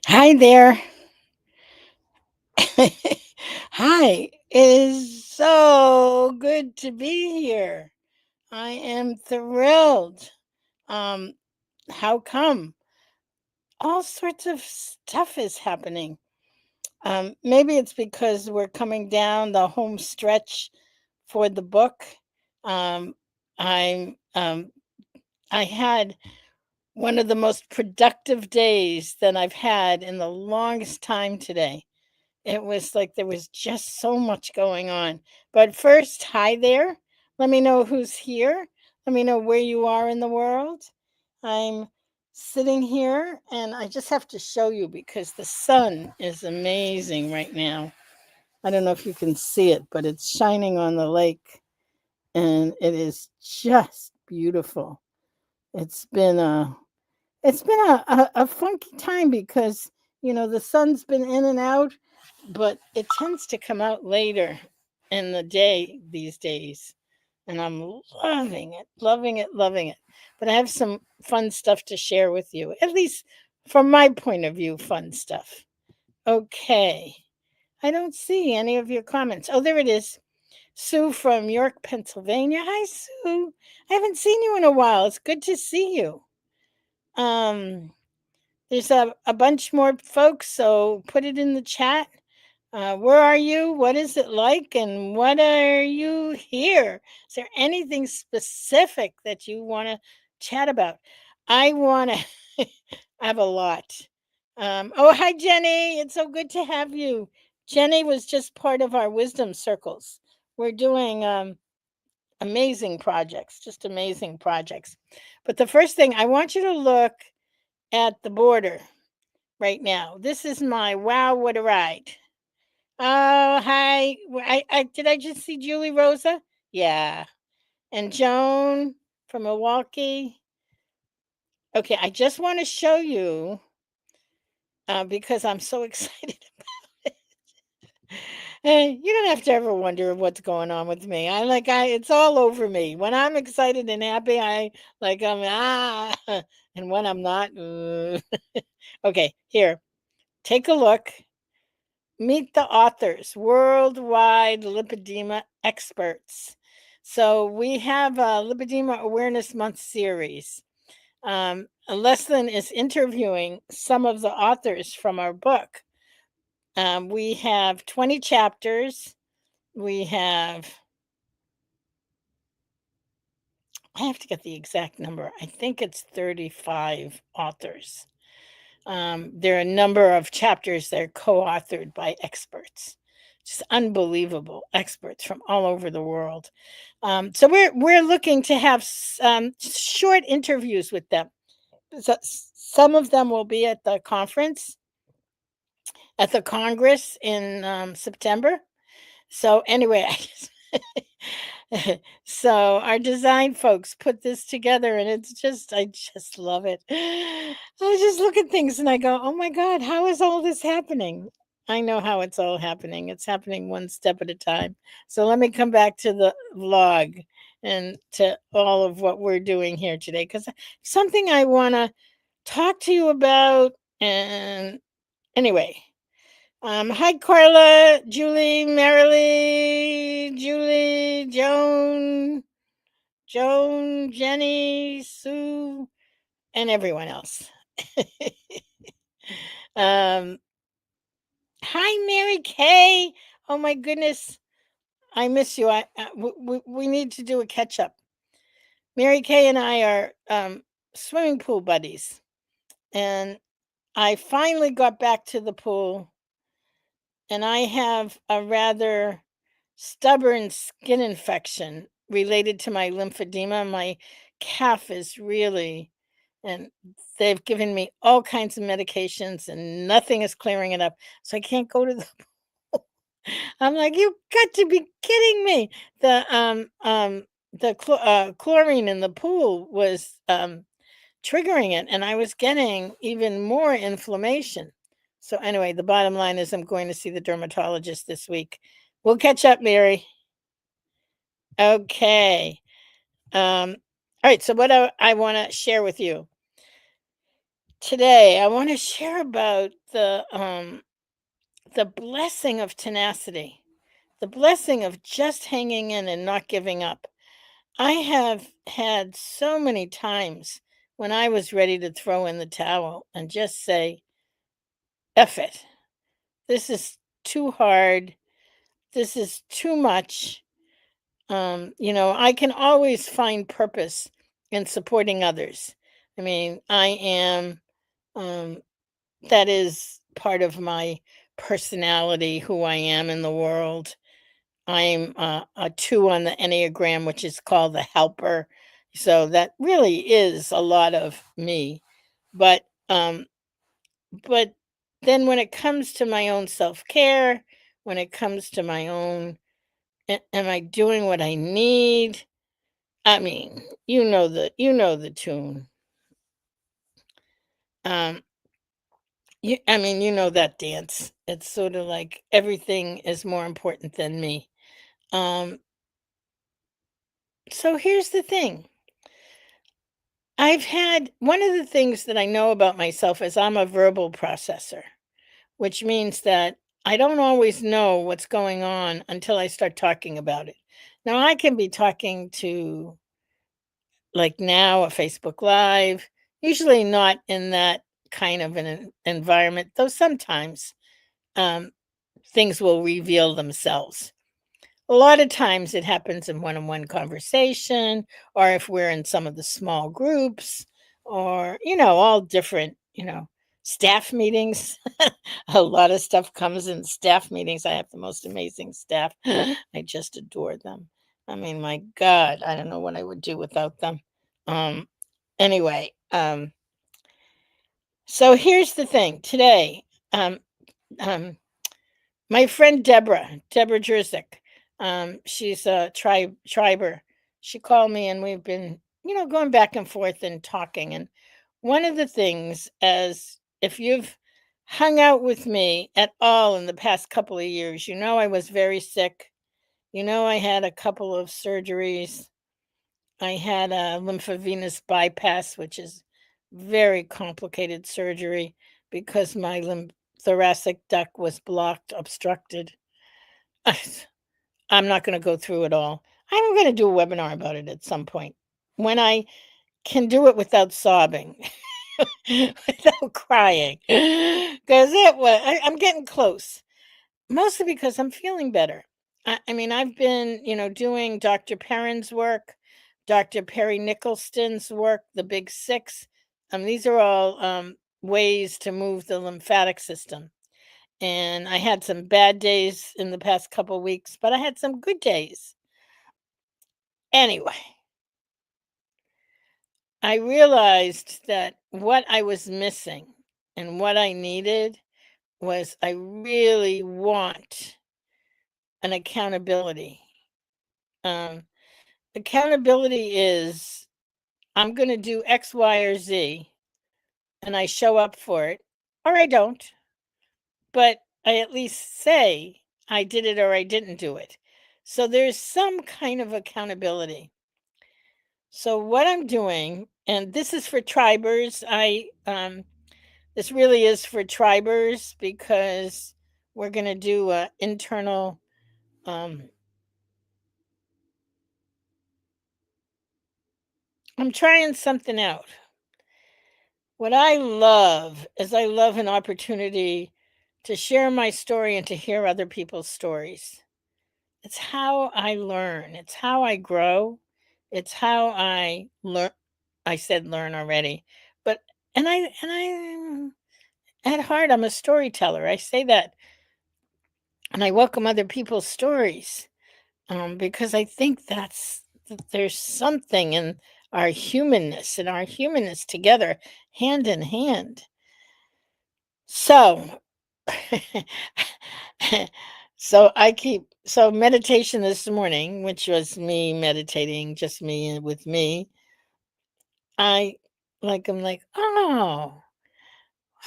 Hi there. Hi. It is so good to be here. I am thrilled. Um, how come? All sorts of stuff is happening. Maybe it's because we're coming down the home stretch for the book. Um, I'm I had one of the most productive days that I've had in the longest time today. It was like there was just so much going on. But first, hi there. Let me know who's here. Let me know where you are in the world. I'm sitting here and I just have to show you because the sun is amazing right now. I don't know if you can see it, but it's shining on the lake and it is just beautiful. It's been a it's been a funky time because the sun's been in and out, but it tends to come out later in the day these days. And I'm loving it, loving it, loving it. But I have some fun stuff to share with you, at least from my point of view, fun stuff. Okay. I don't see any of your comments. Oh, there it is. Sue from York, Pennsylvania. Hi, Sue. I haven't seen you in a while. It's good to see you. Um, there's a bunch more folks, so put it in the chat. Where are you? What is it like? And what are you here? Is there anything specific that you want to chat about? I want to, I have a lot. Oh, hi, Jenny. It's so good to have you. Jenny was just part of our wisdom circles. We're doing amazing projects, just amazing projects. But the first thing, I want you to look at the border right now. This is my wow, what a ride. Oh, hi. I did I just see Julie Rosa? Yeah. And Joan from Milwaukee. Okay, I just want to show you because I'm so excited. You don't have to ever wonder what's going on with me. I it's all over me. When I'm excited and happy, I'm and when I'm not, okay, here. Take a look. Meet the authors, worldwide lipedema experts. So we have a Lipedema Awareness Month series. Leslin is interviewing some of the authors from our book. We have 20 chapters. We have, I have to get the exact number. I think it's 35 authors. There are a number of chapters that are co-authored by experts, just unbelievable experts from all over the world. So we're looking to have short interviews with them. So some of them will be at the conference at the Congress in September. So anyway, so our design folks put this together and I just love it. I just look at things and I go, "Oh my god, how is all this happening?" I know how it's all happening. It's happening one step at a time. So let me come back to the vlog and to all of what we're doing here today cuz something I want to talk to you about and anyway, hi Carla, Julie, Marilee, Julie, Joan, Jenny, Sue, and everyone else. um, hi Mary Kay. Oh my goodness, I miss you. We need to do a catch up. Mary Kay and I are swimming pool buddies, and I finally got back to the pool, and I have a rather stubborn skin infection related to my lymphedema. My calf is really, and they've given me all kinds of medications and nothing is clearing it up. So I can't go to the I'm like, you got to be kidding me. The chlorine in the pool was triggering it, and I was getting even more inflammation. So anyway, the bottom line is I'm going to see the dermatologist this week. We'll catch up, Mary. Okay. All right. So what I want to share with you today, I want to share about the blessing of tenacity, the blessing of just hanging in and not giving up. I have had so many times when I was ready to throw in the towel and just say, F it. This is too hard. This is too much. I can always find purpose in supporting others. I mean, um, that is part of my personality, who I am in the world. I'm a two on the Enneagram, which is called the helper. So that really is a lot of me. But but then when it comes to my own self-care, when it comes to my own am I doing what I need? I mean, you know the tune. Um I mean, you know that dance. It's sort of like everything is more important than me. Um so here's the thing. I've had one of the things that I know about myself is I'm a verbal processor, which means that I don't always know what's going on until I start talking about it. Now, I can be talking to, like now, a Facebook Live, usually not in that kind of an environment, though sometimes um, things will reveal themselves. A lot of times it happens in one-on-one conversation, or if we're in some of the small groups, or, all different, staff meetings. A lot of stuff comes in staff meetings. I have the most amazing staff. I just adore them. I mean, my God, I don't know what I would do without them. Um, anyway, so here's the thing. Today, um, um, my friend Deborah Jerzik, she's a triber. She called me and we've been, going back and forth and talking. And one of the things, as if you've hung out with me at all in the past couple of years, I was very sick. I had a couple of surgeries. I had a lymphovenous bypass, which is very complicated surgery because my thoracic duct was blocked, obstructed. I'm not going to go through it all. I'm going to do a webinar about it at some point when I can do it without sobbing, without crying, because I'm getting close. Mostly because I'm feeling better. I mean, I've been, doing Dr. Perrin's work, Dr. Perry Nicholson's work, the Big Six. These are all ways to move the lymphatic system. And I had some bad days in the past couple weeks, but I had some good days. Anyway, I realized that what I was missing and what I needed was I really want an accountability. Um, Accountability is I'm going to do X, Y, or Z, and I show up for it, or I don't, but I at least say I did it or I didn't do it. So there's some kind of accountability. So what I'm doing, and this is for tribers, this really is for tribers because we're going to do a internal um I'm trying something out. What I love is I love an opportunity to share my story and to hear other people's stories. It's how I learn, it's how I grow, it's how I learn. I said learn already, but at heart I'm a storyteller. I say that and I welcome other people's stories because I think there's something in our humanness and our humanness together, hand in hand. So, so meditation this morning, which was me meditating, just me and with me. I'm like, oh,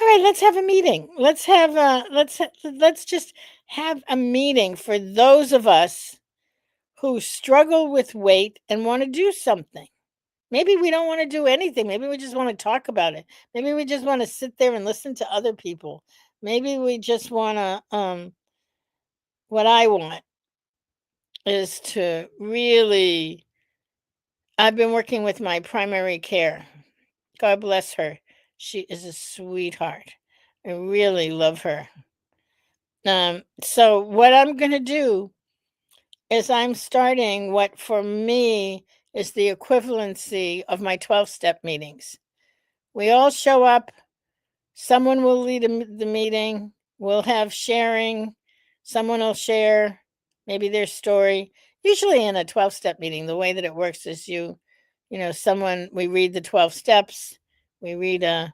all right, let's have a meeting. Let's just have a meeting for those of us who struggle with weight and want to do something. Maybe we don't want to do anything. Maybe we just want to talk about it. Maybe we just want to sit there and listen to other people. Maybe we just want to, what I want is to really, I've been working with my primary care. God bless her. She is a sweetheart. I really love her. So what I'm going to do is I'm starting what for me is the equivalency of my 12-step meetings. We all show up, someone will lead the meeting, we'll have sharing, someone will share maybe their story. Usually in a 12-step meeting, the way that it works is we read the 12 steps, we read a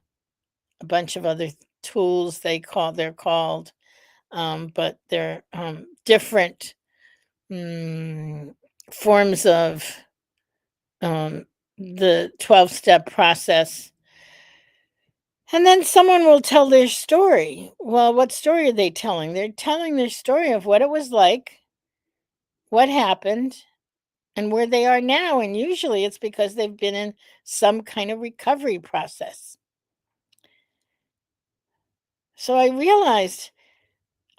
bunch of other tools they're called, but they're different mm, forms of the 12-step process. And then someone will tell their story. Well, what story are they telling? They're telling their story of what it was like, what happened, and where they are now. And usually it's because they've been in some kind of recovery process. So I realized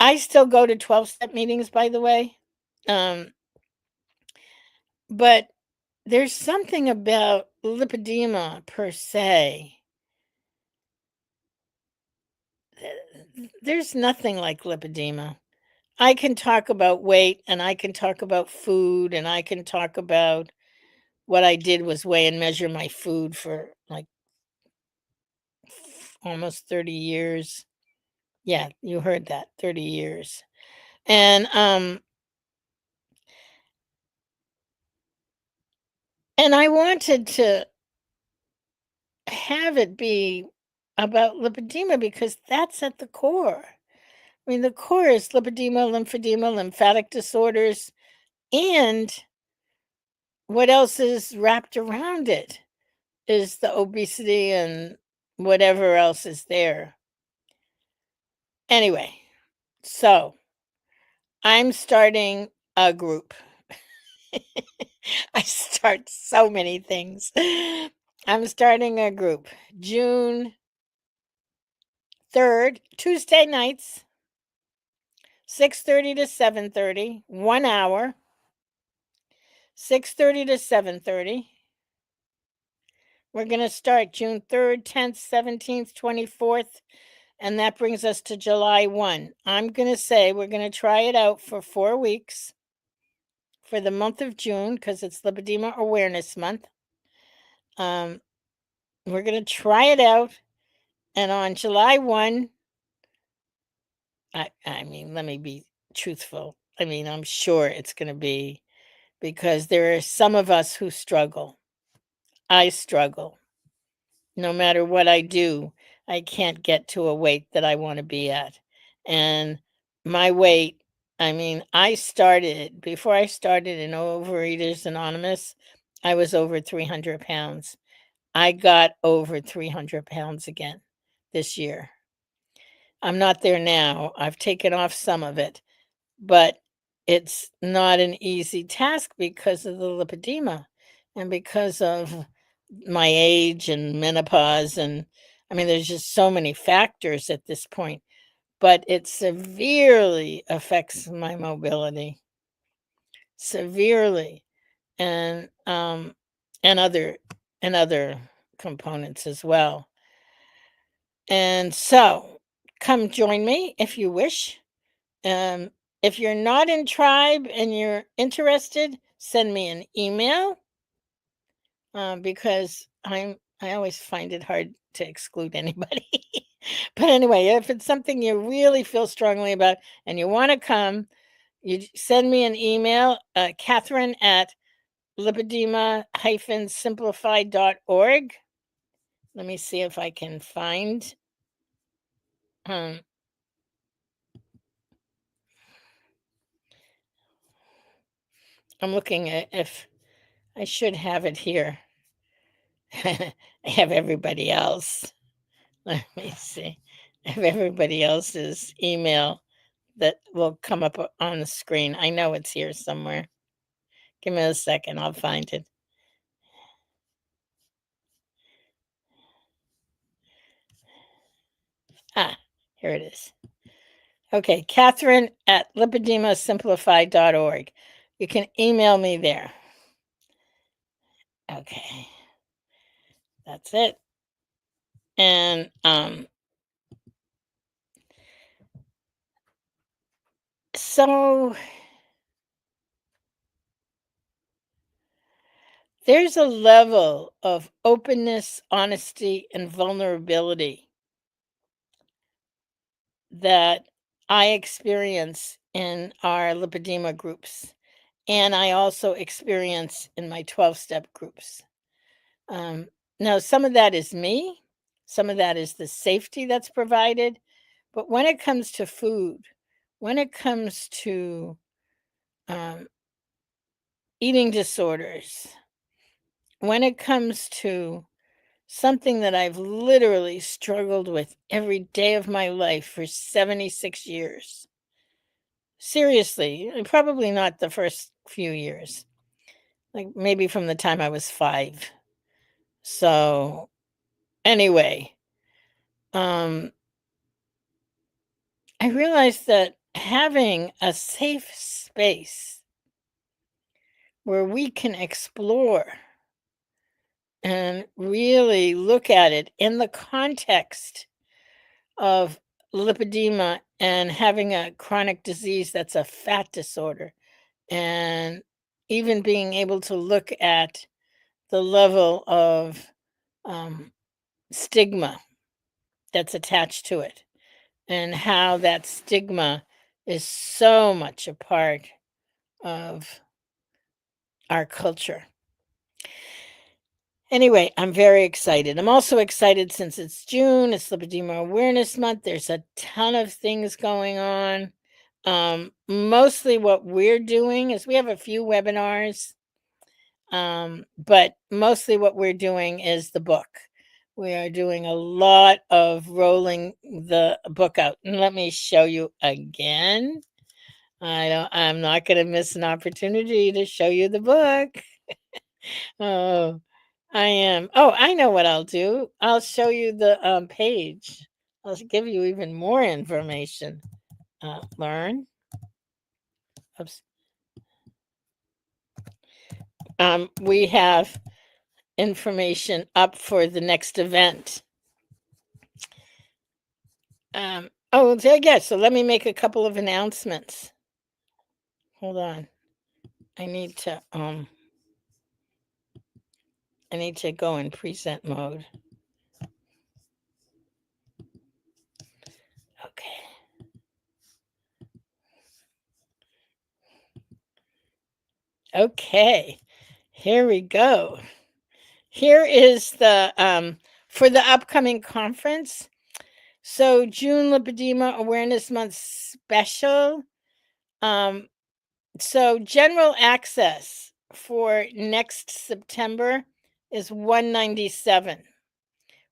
I still go to 12-step meetings, by the way. Um, but there's something about lipedema per se. There's nothing like lipedema. I can talk about weight and I can talk about food and I can talk about what I did was weigh and measure my food for like almost 30 years. Yeah, you heard that, 30 years. And I wanted to have it be about lipedema because that's at the core. I mean, the core is lipedema, lymphedema, lymphatic disorders, and what else is wrapped around it is the obesity and whatever else is there. Anyway, so I'm starting a group. I start so many things. I'm starting a group June 3rd, Tuesday nights, 6:30 to 7:30, 1 hour, 6:30 to 7:30. We're going to start June 3rd, 10th, 17th, 24th, and that brings us to July 1. I'm going to say we're going to try it out for 4 weeks for the month of June because it's Lipedema Awareness Month. Um, we're going to try it out, and on July 1, I mean, let me be truthful. I mean, I'm sure it's going to be because there are some of us who struggle. I struggle. No matter what I do, I can't get to a weight that I want to be at. And my weight, I mean, before I started in Overeaters Anonymous, I was over 300 pounds. I got over 300 pounds again this year. I'm not there now. I've taken off some of it, but it's not an easy task because of the lipedema and because of my age and menopause. And I mean, there's just so many factors at this point, but it severely affects my mobility, severely, and and other and other components as well. And so come join me if you wish. Um, if you're not in Tribe and you're interested, send me an email because I always find it hard to exclude anybody. But anyway, if it's something you really feel strongly about and you want to come, send me an email, Catherine at lipedema-simplified.org. Let me see if I can find. Um, I'm looking at if I should have it here. I have everybody else. Let me see. I have everybody else's email that will come up on the screen. I know it's here somewhere. Give me a second. I'll find it. Ah, Here it is. Okay, Catherine at lipedemasimplified.org. You can email me there. Okay, that's it. And so there's a level of openness, honesty, and vulnerability that I experience in our lipedema groups. And I also experience in my 12-step groups. Um, Now, some of that is me, some of that is the safety that's provided. But when it comes to food, when it comes to um, eating disorders, when it comes to something that I've literally struggled with every day of my life for 76 years. Seriously, probably not the first few years, like maybe from the time I was 5. So, anyway, um, I realized that having a safe space where we can explore and really look at it in the context of lipedema and having a chronic disease that's a fat disorder, and even being able to look at the level of um, stigma that's attached to it, and how that stigma is so much a part of our culture. Anyway, I'm very excited. I'm also excited since it's June, it's Lipedema Awareness Month. There's a ton of things going on. Mostly what we're doing is we have a few webinars, but mostly what we're doing is the book. We are doing a lot of rolling the book out. And let me show you again. I'm not going to miss an opportunity to show you the book. Oh, I am. Oh, I know what I'll do. I'll show you the page. I'll give you even more information. Learn. Oops. We have information up for the next event. Oh, yeah. So let me make a couple of announcements. Hold on. I need to go in present mode. Okay. Okay. Here we go. Here is the for the upcoming conference. So June Lipedema Awareness Month special. So general access for next September is 197.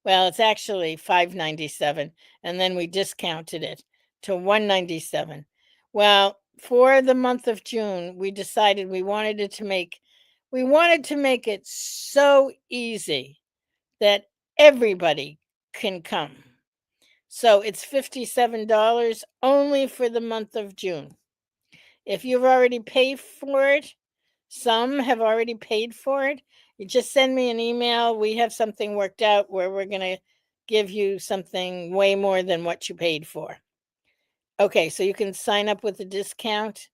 Well, it's actually 597, and then we discounted it to 197. Well, for the month of June, we decided we wanted to make it so easy that everybody can come. So it's $57 only for the month of June. If you've already paid for it, some have already paid for it. You just send me an email. We have something worked out where we're going to give you something way more than what you paid for. Okay, so you can sign up with a discount.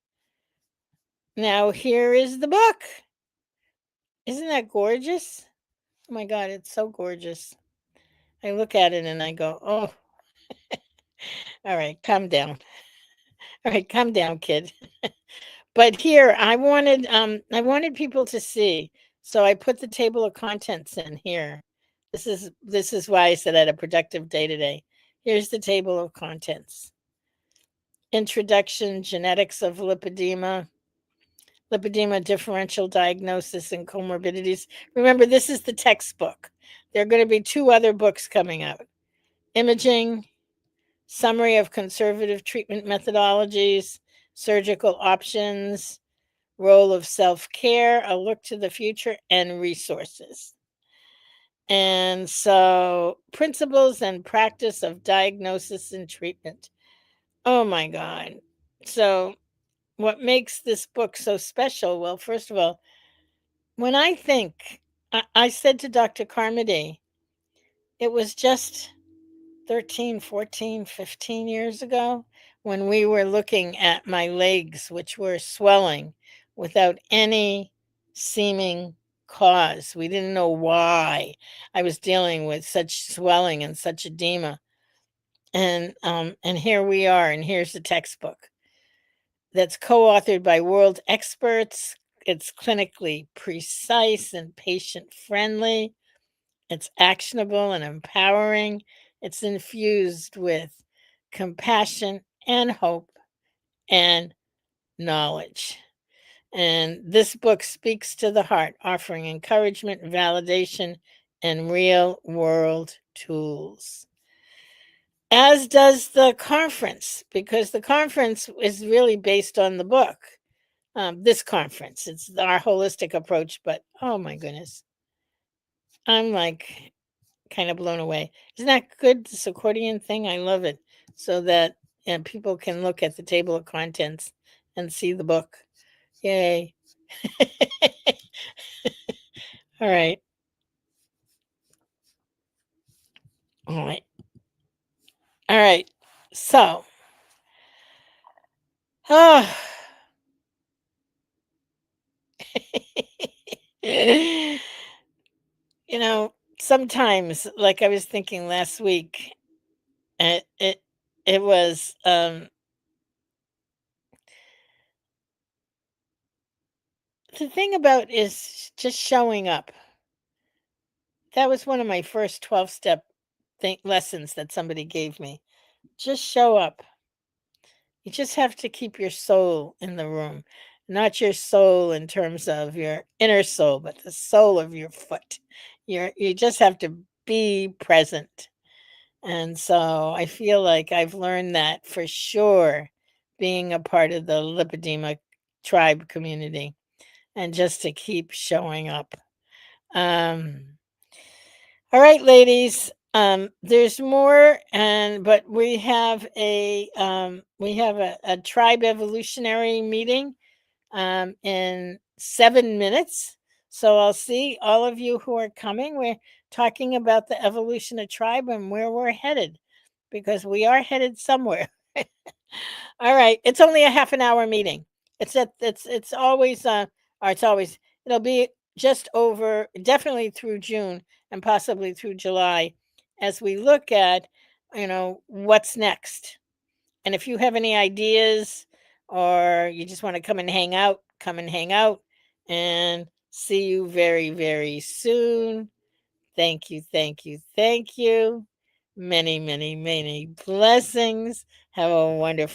Now, here is the book. Isn't that gorgeous? Oh my God, it's so gorgeous. I look at it and I go, oh, all right, calm down. All right, calm down, kid. But here, I wanted people to see. So I put the table of contents in here. This is why I said I had a productive day today. Here's the table of contents. Introduction, genetics of lipedema, lipedema differential diagnosis and comorbidities. Remember, this is the textbook. There are going to be 2 other books coming out. Imaging, summary of conservative treatment methodologies, surgical options, role of self-care, a look to the future, and resources. And so, principles and practice of diagnosis and treatment. Oh my God. So, what makes this book so special? Well, first of all, when I think, I said to Dr. Carmody, it was just 13, 14, 15 years ago when we were looking at my legs, which were swelling without any seeming cause. We didn't know why I was dealing with such swelling and such edema. And here we are, and here's the textbook that's co-authored by world experts. It's clinically precise and patient friendly. It's actionable and empowering. It's infused with compassion and hope and knowledge. And this book speaks to the heart, offering encouragement, validation, and real world tools. As does the conference, because the conference is really based on the book. This conference, it's our holistic approach, but oh my goodness, I'm like kind of blown away. Isn't that good? This accordion thing, I love it. So that people can look at the table of contents and see the book. Yay. All right. All right. All right. So, oh, you sometimes, like I was thinking last week, it was the thing about is just showing up. That was one of my first 12-step lessons that somebody gave me. Just show up. You just have to keep your soul in the room, not your soul in terms of your inner soul, but the soul of your foot. You just have to be present. And so I feel like I've learned that for sure being a part of the lipedema tribe community and just to keep showing up. Um all right, ladies. There's more, and but we have a tribe evolutionary meeting in 7 minutes. So I'll see all of you who are coming. We're talking about the evolution of tribe and where we're headed, because we are headed somewhere. All right, it's only a half an hour meeting. It's always or it's always it'll be just over definitely through June and possibly through July as we look at, what's next. And if you have any ideas or you just want to come and hang out, come and hang out and see you very, very soon. Thank you, thank you, thank you. Many, many, many blessings. Have a wonderful